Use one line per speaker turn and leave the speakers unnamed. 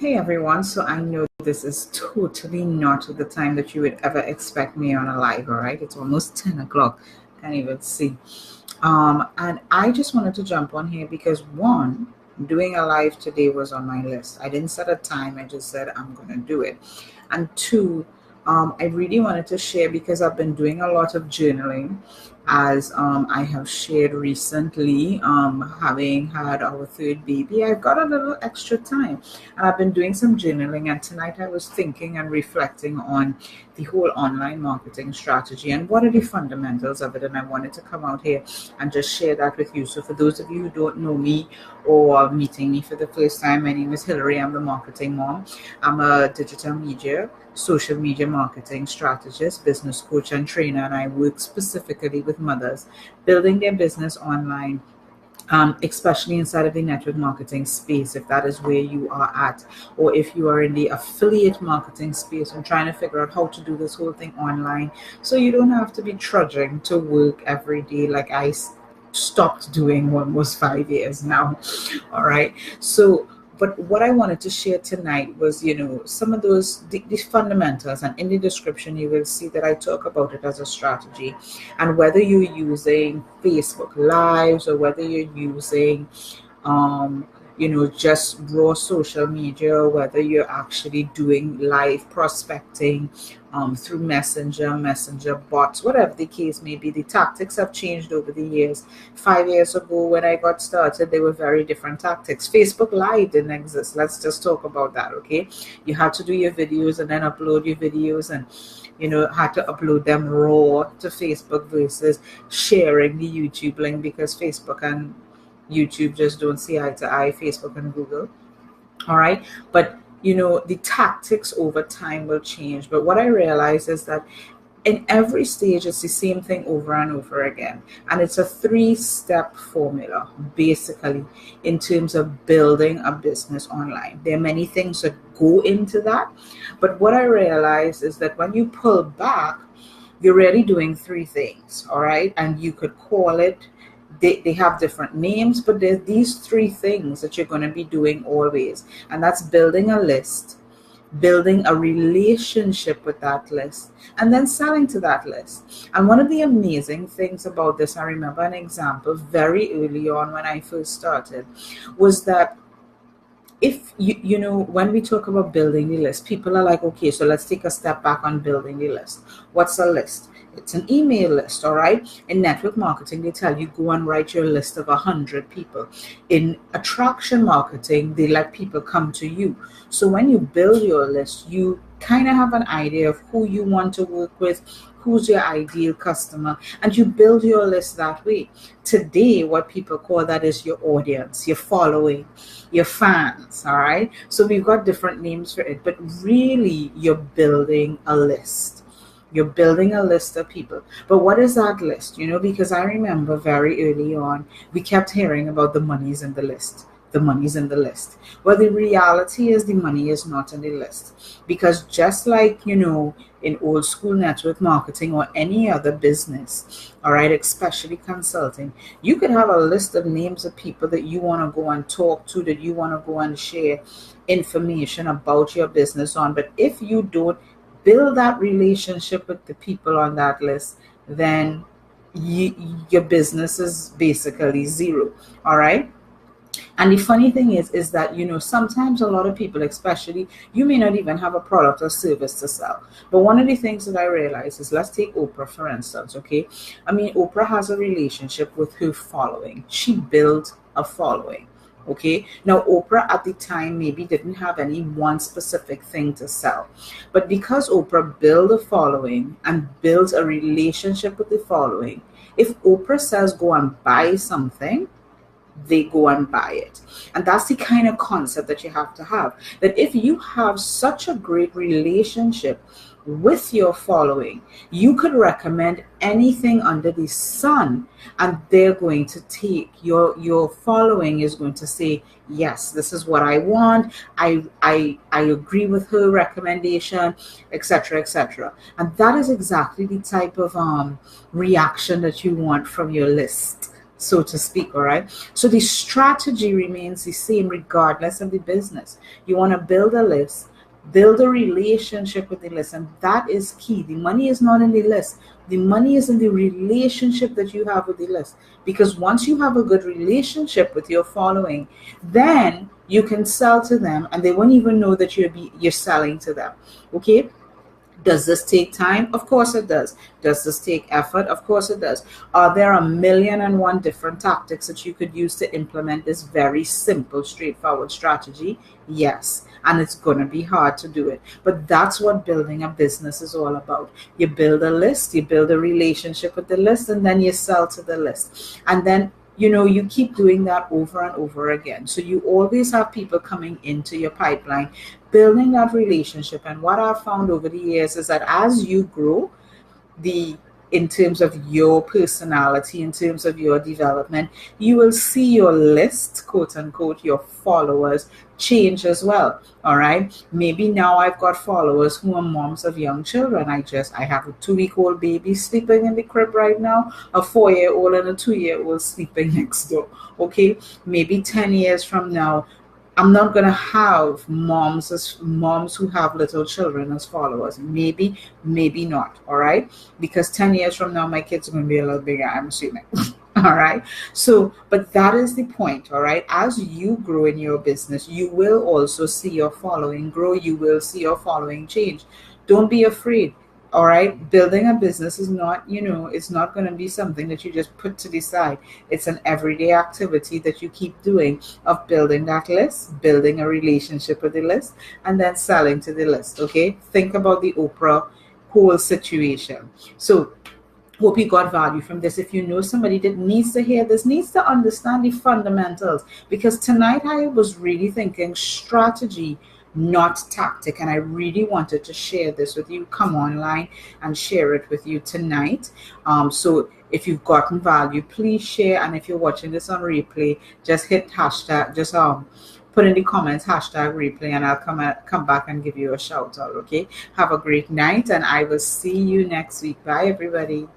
Hey everyone, so I know this is totally not the time that you would ever expect me on a live, all right? It's almost 10 o'clock. Can't even see. And I just wanted to jump on here because one, doing a live today was on my list. I didn't set a time, I just said I'm gonna do it. And two, I really wanted to share because I've been doing a lot of journaling as I have shared recently, having had our third baby, I've got a little extra time and I've been doing some journaling. And tonight I was thinking and reflecting on the whole online marketing strategy and what are the fundamentals of it. And I wanted to come out here and just share that with you. So for those of you who don't know me or are meeting me for the first time, my name is Hillary. I'm the marketing mom. I'm a digital media, social media marketing strategist, business coach, and trainer, and I work specifically with mothers building their business online, especially inside of the network marketing space, if that is where you are at, or if you are in the affiliate marketing space and trying to figure out how to do this whole thing online so you don't have to be trudging to work every day like I stopped doing almost 5 years now. All right. So but what I wanted to share tonight was, some of these fundamentals, and in the description you will see that I talk about it as a strategy. And whether you're using Facebook Lives or whether you're using just raw social media, whether you're actually doing live prospecting through messenger bots, whatever the case may be, the tactics have changed over the years. 5 years ago when I got started, they were very different tactics. Facebook Live didn't exist. Let's just talk about that, okay? You had to do your videos and then upload your videos, and had to upload them raw to Facebook versus sharing the YouTube link, because Facebook and YouTube just don't see eye to eye, Facebook and Google. All right. But, the tactics over time will change. But what I realize is that in every stage, it's the same thing over and over again. And it's a 3-step formula, basically, in terms of building a business online. There are many things that go into that. But what I realize is that when you pull back, you're really doing 3 things. All right. And you could call it, they have different names, but there's these 3 things that you're going to be doing always. And that's building a list, building a relationship with that list, and then selling to that list. And one of the amazing things about this, I remember an example very early on when I first started, was that if when we talk about building the list, people are like, okay, so let's take a step back on building the list. What's a list? It's an email list, all right? In network marketing, they tell you go and write your list of 100 people. In attraction marketing, they let people come to you. So when you build your list, you kind of have an idea of who you want to work with, who's your ideal customer, and you build your list that way. Today, what people call that is your audience, your following, your fans, all right? So we've got different names for it, but really you're building a list. You're building a list of people. But what is that list? Because I remember very early on, we kept hearing about the money's in the list. The money's in the list. Well, the reality is the money is not in the list. Because just like, in old school network marketing or any other business, all right, especially consulting, you could have a list of names of people that you want to go and talk to, that you want to go and share information about your business on. But if you don't build that relationship with the people on that list, then your business is basically zero. All right. And the funny thing is that, sometimes a lot of people, especially, you may not even have a product or service to sell. But one of the things that I realize is, let's take Oprah, for instance, okay? I mean, Oprah has a relationship with her following. She built a following. Okay. Now, Oprah at the time maybe didn't have any one specific thing to sell. But because Oprah built a following and built a relationship with the following, if Oprah says go and buy something, they go and buy it. And that's the kind of concept that you have to have. That if you have such a great relationship with your following, you could recommend anything under the sun and they're going to take your following is going to say, yes, this is what I want. I agree with her recommendation, etc., etc. And that is exactly the type of reaction that you want from your list. so to speak. All right. So the strategy remains the same regardless of the business. You want to build a list, build a relationship with the list, and that is key. The money is not in the list. The money is in the relationship that you have with the list. Because once you have a good relationship with your following, then you can sell to them and they won't even know that you're selling to them. Okay. Does this take time? Of course it does. Does this take effort? Of course it does. Are there a million and one different tactics that you could use to implement this very simple, straightforward strategy? Yes. And it's going to be hard to do it. But that's what building a business is all about. You build a list, you build a relationship with the list, and then you sell to the list. And then you keep doing that over and over again. So you always have people coming into your pipeline, building that relationship. And what I've found over the years is that as you grow, the in terms of your personality, in terms of your development, you will see your list, quote unquote, your followers change as well. All right. Maybe now I've got followers who are moms of young children. I have a 2-week-old baby sleeping in the crib right now, a 4-year-old and a 2-year-old sleeping next door. Okay. Maybe 10 years from now, I'm not going to have moms who have little children as followers. Maybe, maybe not. All right. Because 10 years from now, my kids are going to be a little bigger, I'm assuming. All right. So, but that is the point. All right. As you grow in your business, you will also see your following grow. You will see your following change. Don't be afraid. All right. Building a business is not, it's not going to be something that you just put to the side. It's an everyday activity that you keep doing of building that list, building a relationship with the list, and then selling to the list. Okay. Think about the Oprah whole situation. So, hope you got value from this. If you know somebody that needs to hear this, needs to understand the fundamentals, because tonight I was really thinking strategy, not tactic, and I really wanted to share this with you. Come online and share it with you tonight. So if you've gotten value, please share, and if you're watching this on replay, just hit hashtag, just put in the comments hashtag replay, and I'll come back and give you a shout out. Okay, have a great night, and I will see you next week. Bye everybody.